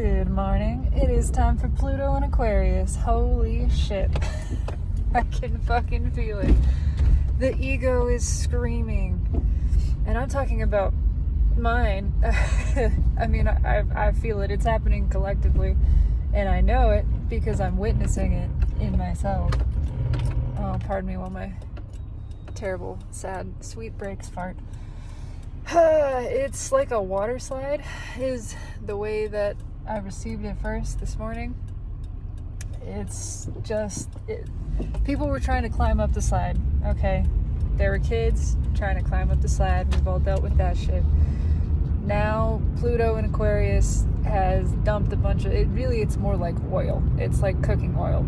Good morning. It is time for Pluto and Aquarius. Holy shit. I can fucking feel it. The ego is screaming. And I'm talking about mine. I mean, I feel it. It's happening collectively. And I know it because I'm witnessing it in myself. Oh, pardon me while my terrible, sad, sweet breaks fart. It's like a water slide is the way that I received it first this morning. It's just, people were trying to climb up the slide, okay? There were kids trying to climb up the slide. We've all dealt with that shit. Now, Pluto in Aquarius has dumped a bunch of, it's more like oil. It's like cooking oil.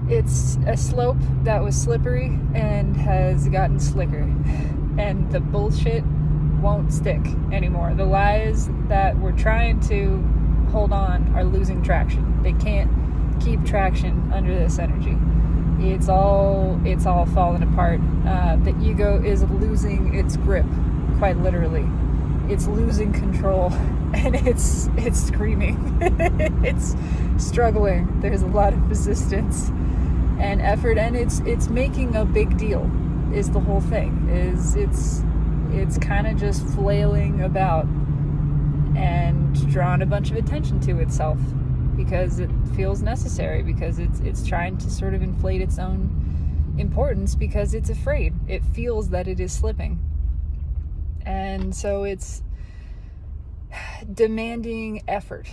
It's a slope that was slippery and has gotten slicker. And the bullshit won't stick anymore. The lies that we're trying to hold on are losing traction. They can't keep traction under this energy. It's all falling apart. The ego is losing its grip, quite literally. It's losing control, and it's screaming. It's struggling. There's a lot of resistance and effort, and it's making a big deal. Is the whole thing. It's kind of just flailing about and drawing a bunch of attention to itself because it feels necessary, because it's trying to sort of inflate its own importance because it's afraid. It feels that it is slipping. And so it's demanding effort.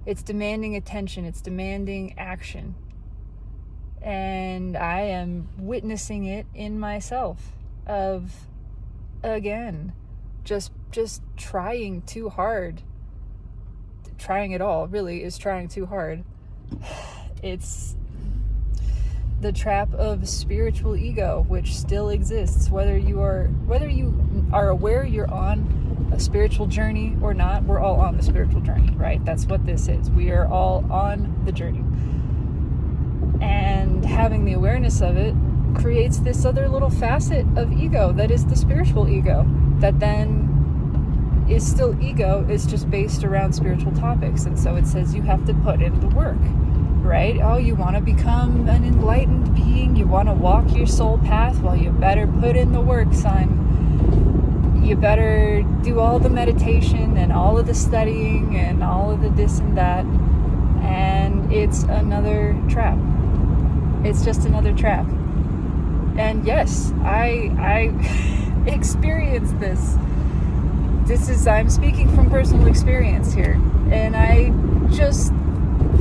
It's demanding attention. It's demanding action. And I am witnessing it in myself of, again, just trying too hard. Trying it all really is trying too hard. It's the trap of spiritual ego, which still exists, whether you are aware you're on a spiritual journey or not. We're all on the spiritual journey, right? That's what this is. We are all on the journey. And having the awareness of it creates this other little facet of ego that is the spiritual ego, that then is still ego, is just based around spiritual topics. And so it says you have to put in the work, right? Oh, you want to become an enlightened being, you want to walk your soul path, well, you better put in the work, son. You better do all the meditation and all of the studying and all of the this and that. And it's another trap. It's just another trap. And yes, I experienced this. I'm speaking from personal experience here. And I just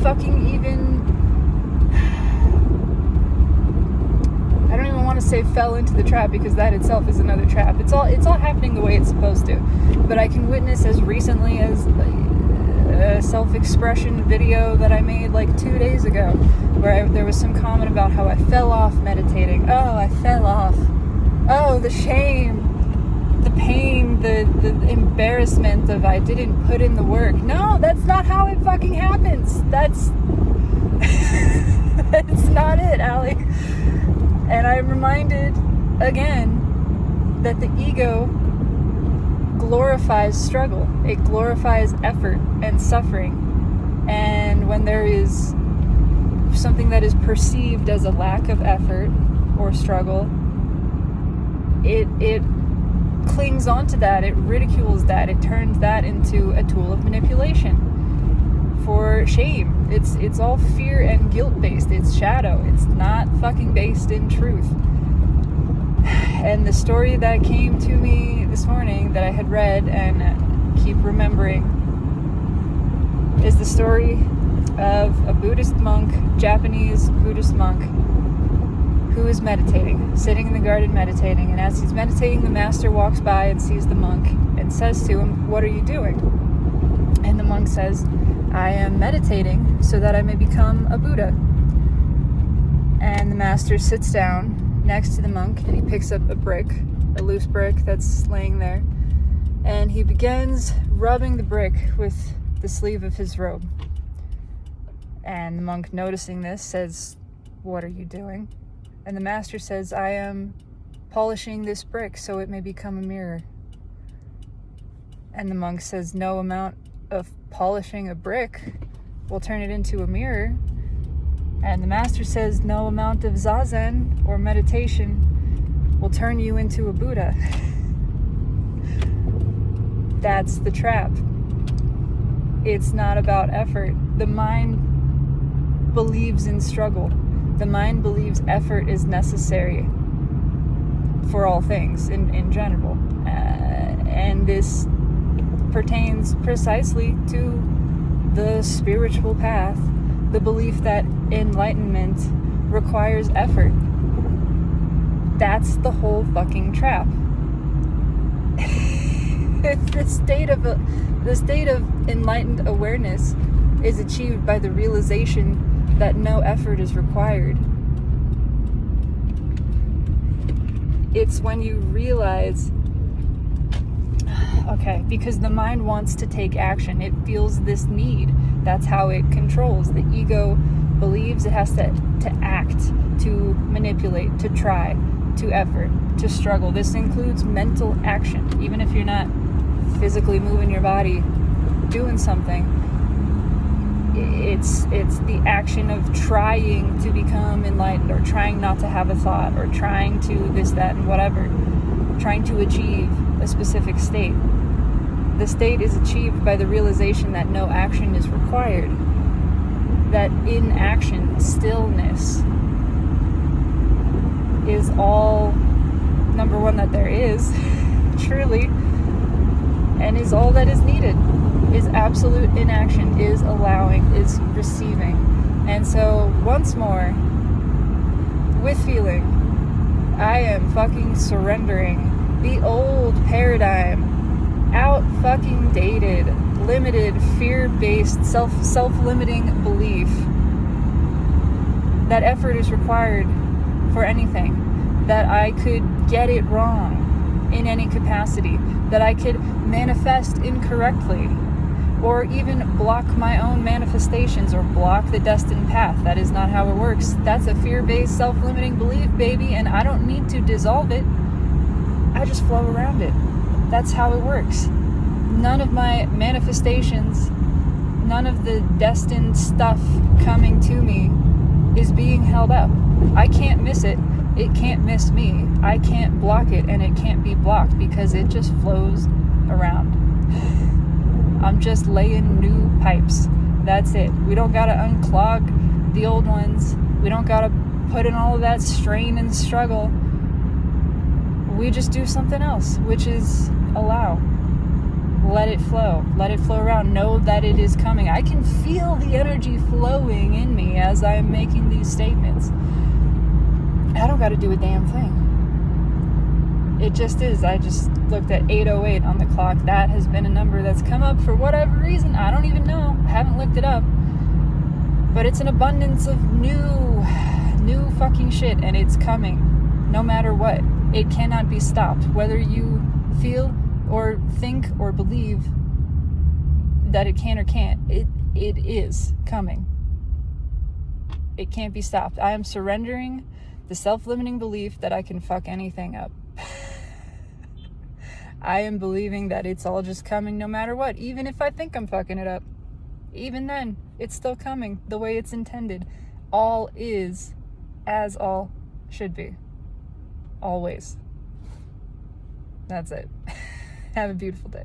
fucking I don't even want to say fell into the trap, because that itself is another trap. It's all happening the way it's supposed to. But I can witness as recently as a self-expression video that I made like 2 days ago, where there was some comment about how I fell off meditating. Oh, I fell off. Oh, the shame, the pain, the embarrassment of I didn't put in the work. No, that's not how it fucking happens. That's not it, Allie. And I'm reminded again that the ego glorifies struggle. It glorifies effort and suffering. And when there is something that is perceived as a lack of effort or struggle, it clings onto that, it ridicules that, it turns that into a tool of manipulation for shame. It's all fear and guilt based. It's shadow. It's not fucking based in truth. And the story that came to me this morning that I had read and keep remembering is the story of a Buddhist monk, Japanese Buddhist monk, who is meditating, sitting in the garden meditating. And as he's meditating, the master walks by and sees the monk and says to him, "What are you doing?" And the monk says, "I am meditating so that I may become a Buddha." And the master sits down next to the monk and he picks up a brick, a loose brick that's laying there, and he begins rubbing the brick with the sleeve of his robe. And the monk, noticing this, says, "What are you doing?" And the master says, "I am polishing this brick so it may become a mirror." And the monk says, "No amount of polishing a brick will turn it into a mirror. And the master says no amount of zazen or meditation will turn you into a Buddha. That's the trap. It's not about effort. The mind believes in struggle. The mind believes effort is necessary for all things in general. And this pertains precisely to the spiritual path, the belief that enlightenment requires effort. That's the whole fucking trap. The state of enlightened awareness is achieved by the realization that no effort is required. It's when you realize, okay, because the mind wants to take action. It feels this need. That's how it controls. The ego believes it has to act, to manipulate, to try, to effort, to struggle. This includes mental action. Even if you're not physically moving your body, doing something, it's the action of trying to become enlightened, or trying not to have a thought, or trying to this, that, and whatever, trying to achieve a specific state. The state is achieved by the realization that no action is required, that inaction, stillness, is all, number one, that there is, truly, and is all that is needed. Is absolute inaction, is allowing, is receiving. And so, once more, with feeling, I am fucking surrendering the old paradigm, out fucking dated, limited, fear-based, self-limiting belief that effort is required for anything, that I could get it wrong in any capacity, that I could manifest incorrectly, or even block my own manifestations, or block the destined path. That is not how it works. That's a fear-based, self-limiting belief, baby, and I don't need to dissolve it. I just flow around it. That's how it works. None of my manifestations, none of the destined stuff coming to me is being held up. I can't miss it. It can't miss me. I can't block it, and it can't be blocked, because it just flows around. I'm just laying new pipes. That's it. We don't gotta unclog the old ones. We don't gotta put in all of that strain and struggle. We just do something else, which is allow. Let it flow. Let it flow around. Know that it is coming. I can feel the energy flowing in me as I'm making these statements. I don't gotta do a damn thing. It just is. I just looked at 8:08 on the clock. That has been a number that's come up for whatever reason. I don't even know. I haven't looked it up. But it's an abundance of new fucking shit, and it's coming. No matter what. It cannot be stopped. Whether you feel or think or believe that it can or can't, it is coming. It can't be stopped. I am surrendering the self-limiting belief that I can fuck anything up. I am believing that it's all just coming no matter what, even if I think I'm fucking it up. Even then, it's still coming the way it's intended. All is as all should be. Always. That's it. Have a beautiful day.